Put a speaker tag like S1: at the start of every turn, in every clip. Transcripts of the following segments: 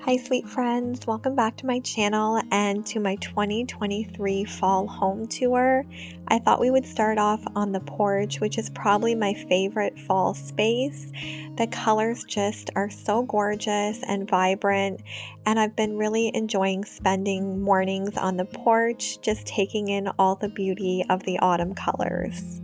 S1: Hi sweet friends, welcome back to my channel and to my 2023 fall home tour. I thought we would start off on the porch, which is probably my favorite fall space. The colors just are so gorgeous and vibrant, and I've been really enjoying spending mornings on the porch, just taking in all the beauty of the autumn colors.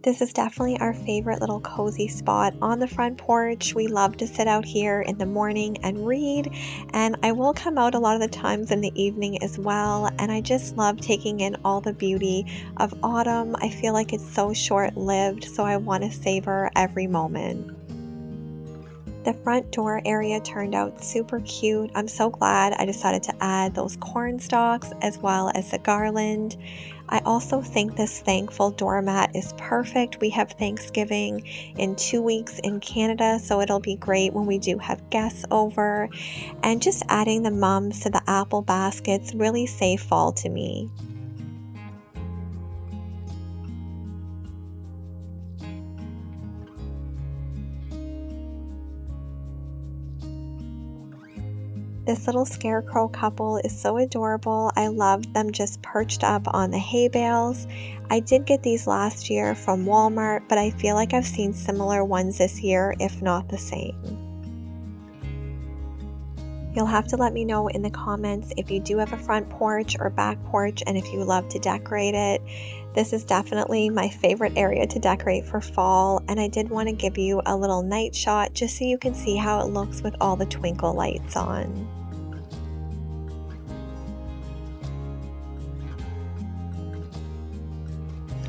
S1: This is definitely our favorite little cozy spot on the front porch. We love to sit out here in the morning and read, and I will come out a lot of the times in the evening as well, and I just love taking in all the beauty of autumn. I feel like it's so short-lived, so I want to savor every moment. The front door area turned out super cute. I'm so glad I decided to add those corn stalks as well as the garland. I also think this thankful doormat is perfect. We have Thanksgiving in 2 weeks in Canada, so it'll be great when we do have guests over. And just adding the mums to the apple baskets really say fall to me. This little scarecrow couple is so adorable. I love them just perched up on the hay bales. I did get these last year from Walmart, but I feel like I've seen similar ones this year, if not the same. You'll have to let me know in the comments if you do have a front porch or back porch and if you love to decorate it. This is definitely my favorite area to decorate for fall, and I did want to give you a little night shot just so you can see how it looks with all the twinkle lights on.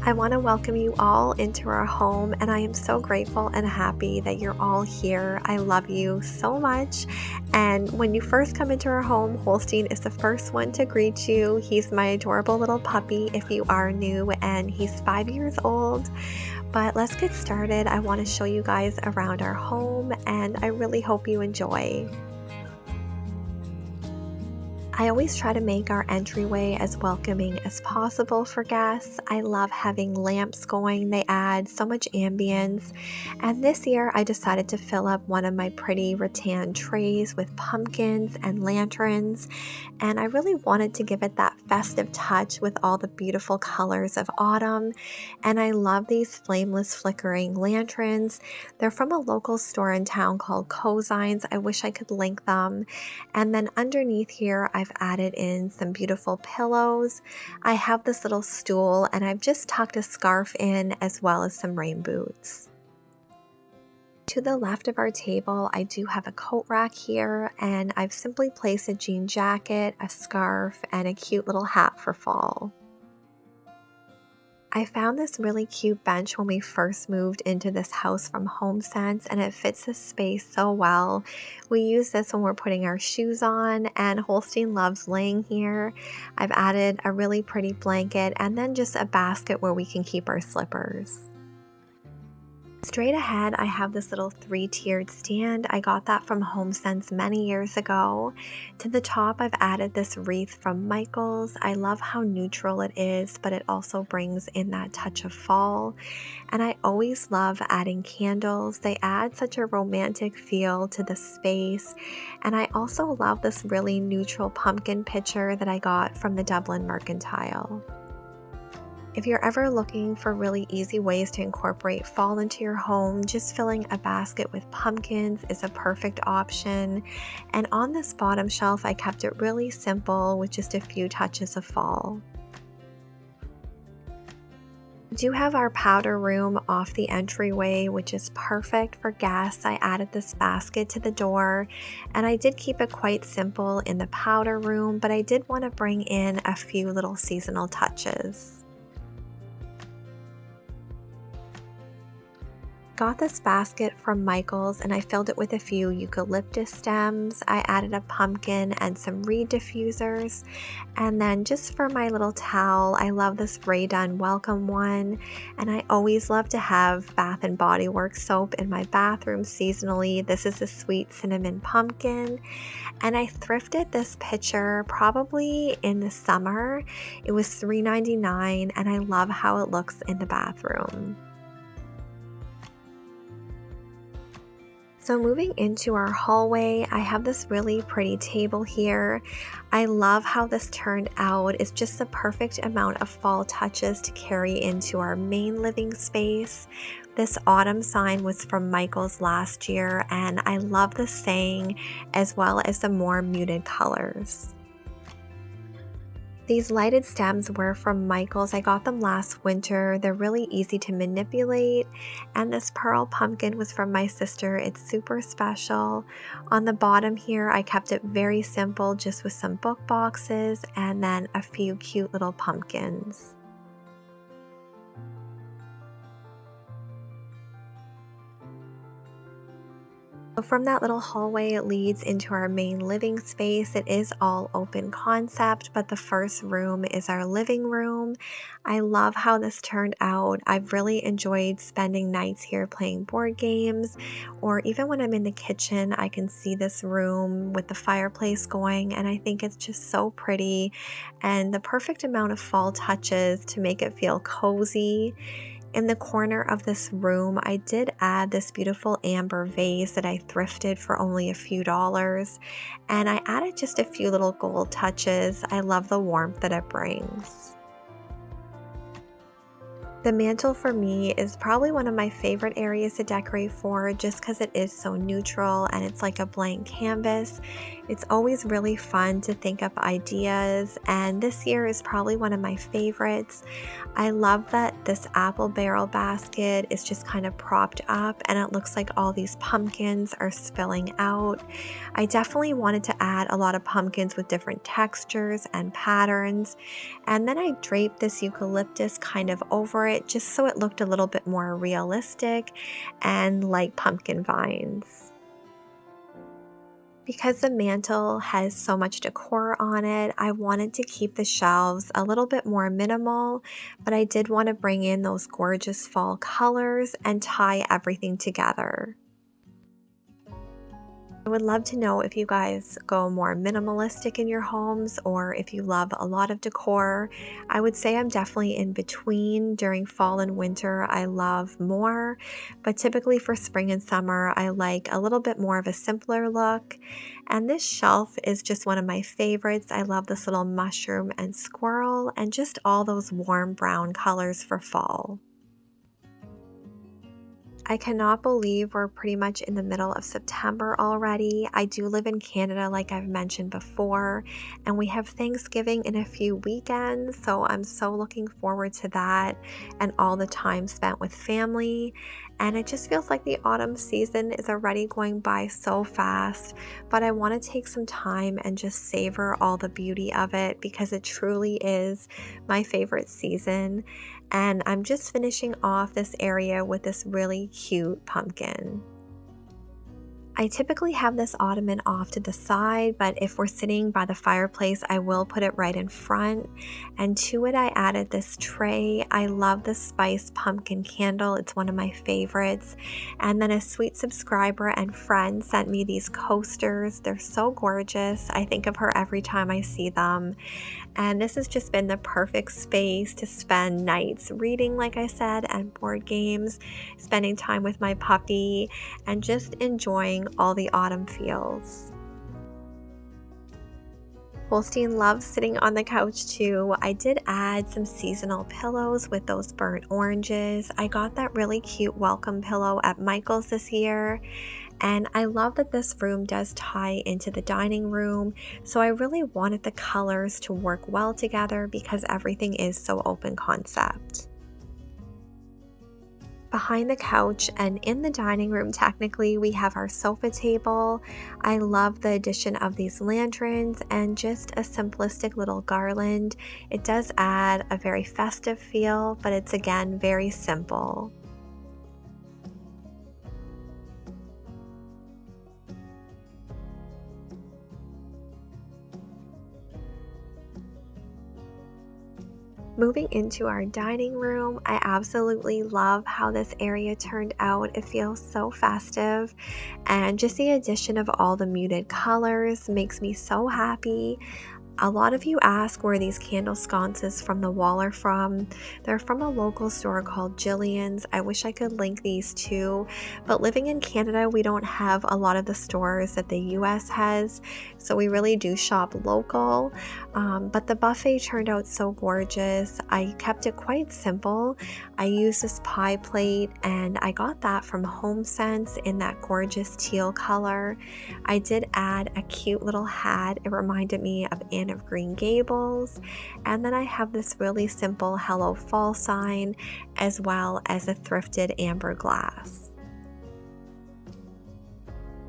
S1: I want to welcome you all into our home, and I am so grateful and happy that you're all here. I love you so much. And when you first come into our home, Holstein is the first one to greet you. He's my adorable little puppy if you are new, and he's 5 years old. But let's get started. I want to show you guys around our home, and I really hope you enjoy. I always try to make our entryway as welcoming as possible for guests. I love having lamps going. They add so much ambience. And this year I decided to fill up one of my pretty rattan trays with pumpkins and lanterns. And I really wanted to give it that festive touch with all the beautiful colors of autumn. And I love these flameless flickering lanterns. They're from a local store in town called Cozines. I wish I could link them. And then underneath here, I've added in some beautiful pillows. I have this little stool, and I've just tucked a scarf in as well as some rain boots. To the left of our table, I do have a coat rack here, and I've simply placed a jean jacket, a scarf, and a cute little hat for fall. I found this really cute bench when we first moved into this house from HomeSense, and it fits the space so well. We use this when we're putting our shoes on, and Holstein loves laying here. I've added a really pretty blanket and then just a basket where we can keep our slippers. Straight ahead, I have this little 3-tiered stand. I got that from HomeSense many years ago. To the top, I've added this wreath from Michaels. I love how neutral it is, but it also brings in that touch of fall. And I always love adding candles. They add such a romantic feel to the space. And I also love this really neutral pumpkin pitcher that I got from the Dublin Mercantile. If you're ever looking for really easy ways to incorporate fall into your home, just filling a basket with pumpkins is a perfect option. And on this bottom shelf, I kept it really simple with just a few touches of fall. We do have our powder room off the entryway, which is perfect for guests. I added this basket to the door, and I did keep it quite simple in the powder room, but I did want to bring in a few little seasonal touches. got this basket from Michael's and I filled it with a few eucalyptus stems. I added a pumpkin and some reed diffusers. And then just for my little towel, I love this Rae Dunn Welcome one. And I always love to have Bath & Body Works soap in my bathroom seasonally. This is a sweet cinnamon pumpkin. And I thrifted this pitcher probably in the summer. It was $3.99 and I love how it looks in the bathroom. So moving into our hallway, I have this really pretty table here. I love how this turned out. It's just the perfect amount of fall touches to carry into our main living space. This autumn sign was from Michael's last year, and I love the saying as well as the more muted colors. These lighted stems were from Michael's. I got them last winter. They're really easy to manipulate. And this pearl pumpkin was from my sister. It's super special. On the bottom here, I kept it very simple, just with some book boxes and then a few cute little pumpkins. From that little hallway, it leads into our main living space. It is all open concept, but the first room is our living room. I love how this turned out. I've really enjoyed spending nights here playing board games, or even when I'm in the kitchen, I can see this room with the fireplace going, and I think it's just so pretty and the perfect amount of fall touches to make it feel cozy. In the corner of this room, I did add this beautiful amber vase that I thrifted for only a few dollars, and I added just a few little gold touches. I love the warmth that it brings. The mantle for me is probably one of my favorite areas to decorate for, just because it is so neutral and it's like a blank canvas. It's always really fun to think up ideas, and this year is probably one of my favorites. I love that this apple barrel basket is just kind of propped up and it looks like all these pumpkins are spilling out. I definitely wanted to add a lot of pumpkins with different textures and patterns, and then I draped this eucalyptus kind of over it just so it looked a little bit more realistic and like pumpkin vines. Because the mantle has so much decor on it, I wanted to keep the shelves a little bit more minimal, but I did want to bring in those gorgeous fall colors and tie everything together. I would love to know if you guys go more minimalistic in your homes or if you love a lot of decor. I would say I'm definitely in between. During fall and winter, I love more, but typically for spring and summer, I like a little bit more of a simpler look. And this shelf is just one of my favorites. I love this little mushroom and squirrel and just all those warm brown colors for fall. I cannot believe we're pretty much in the middle of September already. I do live in Canada, like I've mentioned before, and we have Thanksgiving in a few weekends, so I'm so looking forward to that and all the time spent with family. And it just feels like the autumn season is already going by so fast, but I want to take some time and just savor all the beauty of it because it truly is my favorite season. And I'm just finishing off this area with this really cute pumpkin. I typically have this ottoman off to the side, but if we're sitting by the fireplace, I will put it right in front. And to it, I added this tray. I love the spice pumpkin candle. It's one of my favorites. And then a sweet subscriber and friend sent me these coasters. They're so gorgeous. I think of her every time I see them. And this has just been the perfect space to spend nights reading, like I said, and board games, spending time with my puppy, and just enjoying all the autumn feels. Holstein loves sitting on the couch too. I did add some seasonal pillows with those burnt oranges. I got that really cute welcome pillow at Michael's this year. And I love that this room does tie into the dining room, so I really wanted the colors to work well together because everything is so open concept. Behind the couch and in the dining room, technically, we have our sofa table. I love the addition of these lanterns and just a simplistic little garland. It does add a very festive feel, but it's again very simple. Moving into our dining room, I absolutely love how this area turned out. It feels so festive, and just the addition of all the muted colors makes me so happy. A lot of you ask where these candle sconces from the wall are from. They're from a local store called Jillian's. I wish I could link these too, but living in Canada, we don't have a lot of the stores that the US has, so we really do shop local. But the buffet turned out so gorgeous. I kept it quite simple. I used this pie plate, and I got that from HomeSense in that gorgeous teal color. I did add a cute little hat. It reminded me of Anne of Green Gables. And then I have this really simple Hello Fall sign, as well as a thrifted amber glass.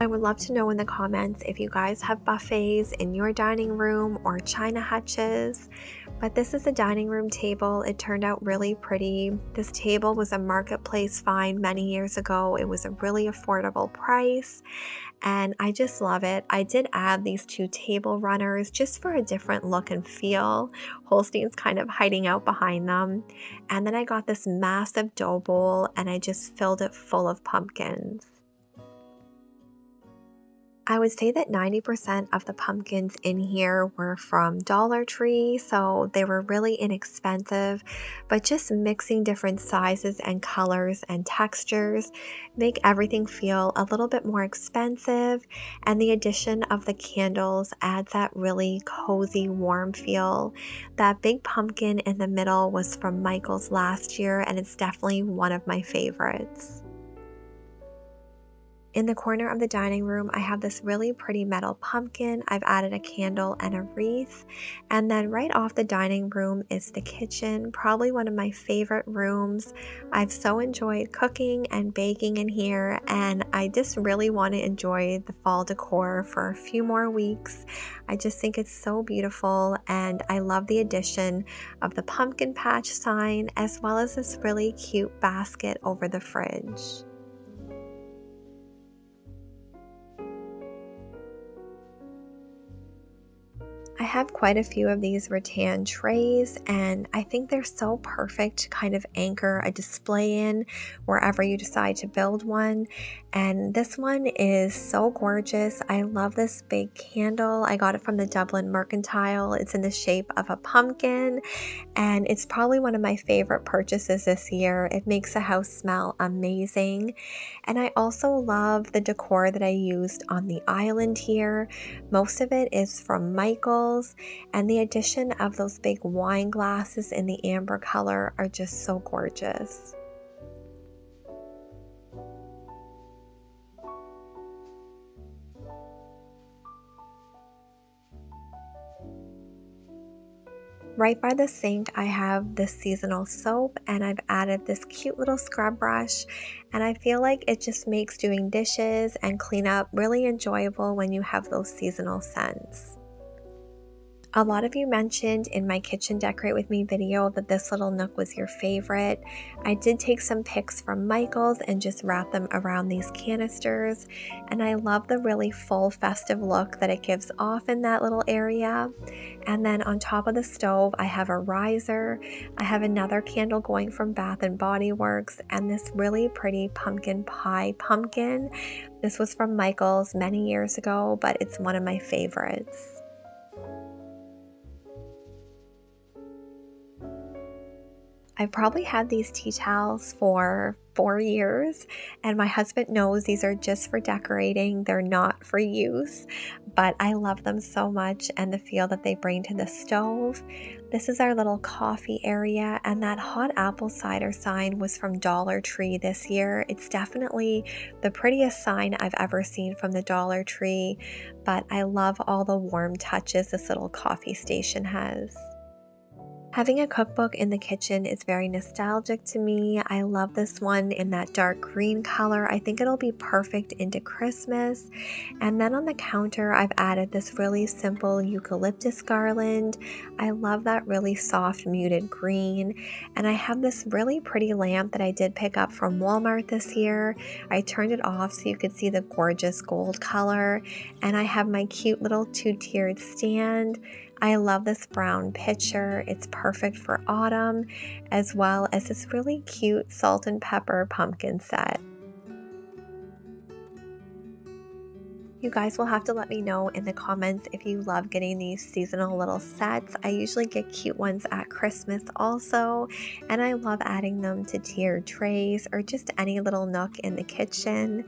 S1: I would love to know in the comments if you guys have buffets in your dining room or china hutches. But this is a dining room table. It turned out really pretty. This table was a marketplace find many years ago. It was a really affordable price, and I just love it. I did add these two table runners just for a different look and feel. Holstein's kind of hiding out behind them. And then I got this massive dough bowl, and I just filled it full of pumpkins. I would say that 90% of the pumpkins in here were from Dollar Tree, so they were really inexpensive, but just mixing different sizes and colors and textures make everything feel a little bit more expensive, and the addition of the candles adds that really cozy, warm feel. That big pumpkin in the middle was from Michael's last year, and it's definitely one of my favorites. In the corner of the dining room, I have this really pretty metal pumpkin. I've added a candle and a wreath. And then right off the dining room is the kitchen, probably one of my favorite rooms. I've so enjoyed cooking and baking in here, and I just really want to enjoy the fall decor for a few more weeks. I just think it's so beautiful, and I love the addition of the pumpkin patch sign, as well as this really cute basket over the fridge. I have quite a few of these rattan trays, and I think they're so perfect to kind of anchor a display in wherever you decide to build one. And this one is so gorgeous. I love this big candle. I got it from the Dublin Mercantile. It's in the shape of a pumpkin, and it's probably one of my favorite purchases this year. It makes the house smell amazing. And I also love the decor that I used on the island here. Most of it is from Michael's, and the addition of those big wine glasses in the amber color are just so gorgeous. Right by the sink, I have this seasonal soap, and I've added this cute little scrub brush, and I feel like it just makes doing dishes and cleanup really enjoyable when you have those seasonal scents. A lot of you mentioned in my Kitchen Decorate With Me video that this little nook was your favorite. I did take some pics from Michael's and just wrap them around these canisters, and I love the really full festive look that it gives off in that little area. And then on top of the stove, I have a riser. I have another candle going from Bath and Body Works, and this really pretty pumpkin pie pumpkin. This was from Michael's many years ago, but it's one of my favorites. I've probably had these tea towels for 4 years, and my husband knows these are just for decorating. They're not for use, but I love them so much and the feel that they bring to the stove. This is our little coffee area, and that hot apple cider sign was from Dollar Tree this year. It's definitely the prettiest sign I've ever seen from the Dollar Tree, but I love all the warm touches this little coffee station has. Having a cookbook in the kitchen is very nostalgic to me. I love this one in that dark green color. I think it'll be perfect into Christmas. And then on the counter, I've added this really simple eucalyptus garland. I love that really soft muted green. And I have this really pretty lamp that I did pick up from Walmart this year. I turned it off so you could see the gorgeous gold color. And I have my cute little two-tiered stand. I love this brown pitcher. It's perfect for autumn, as well as this really cute salt and pepper pumpkin set. You guys will have to let me know in the comments if you love getting these seasonal little sets. I usually get cute ones at Christmas also, and I love adding them to tiered trays or just any little nook in the kitchen.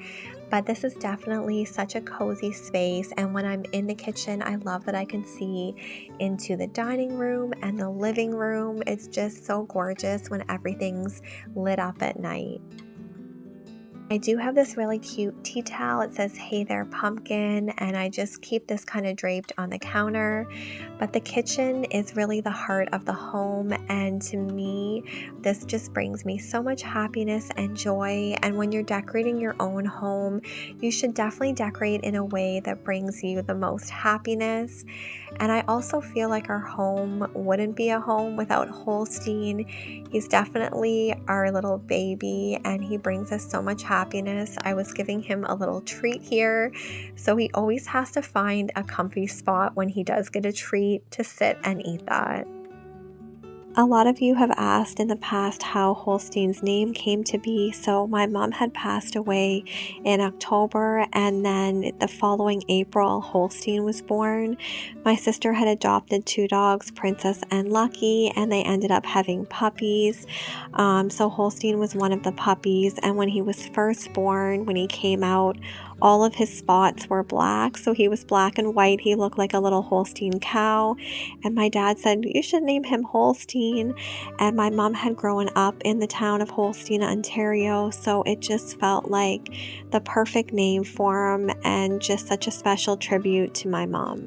S1: But this is definitely such a cozy space, and when I'm in the kitchen, I love that I can see into the dining room and the living room. It's just so gorgeous when everything's lit up at night. I do have this really cute tea towel. It says, "Hey there, pumpkin," and I just keep this kind of draped on the counter. But the kitchen is really the heart of the home, and to me, this just brings me so much happiness and joy. And when you're decorating your own home, you should definitely decorate in a way that brings you the most happiness. And I also feel like our home wouldn't be a home without Holstein. He's definitely our little baby, and he brings us so much happiness. I was giving him a little treat here, so he always has to find a comfy spot when he does get a treat to sit and eat that. A lot of you have asked in the past how Holstein's name came to be. So my mom had passed away in October, and then the following April, Holstein was born. My sister had adopted 2 dogs, Princess and Lucky, and they ended up having puppies. So Holstein was one of the puppies, and when he was first born, when he came out, all of his spots were black. So he was black and white. He looked like a little Holstein cow. And my dad said, "You should name him Holstein." And my mom had grown up in the town of Holstein, Ontario, so it just felt like the perfect name for him and just such a special tribute to my mom.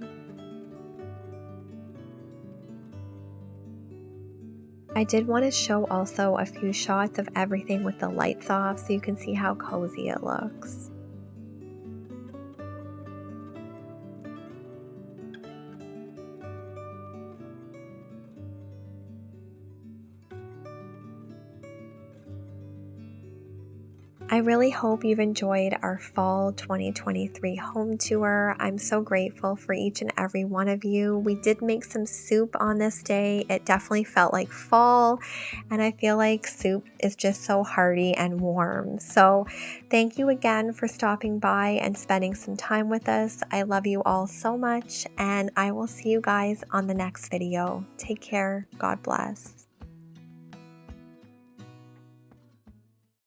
S1: I did want to show also a few shots of everything with the lights off so you can see how cozy it looks. I really hope you've enjoyed our fall 2023 home tour. I'm so grateful for each and every one of you. We did make some soup on this day. It definitely felt like fall, and I feel like soup is just so hearty and warm. So thank you again for stopping by and spending some time with us. I love you all so much, and I will see you guys on the next video. Take care. God bless.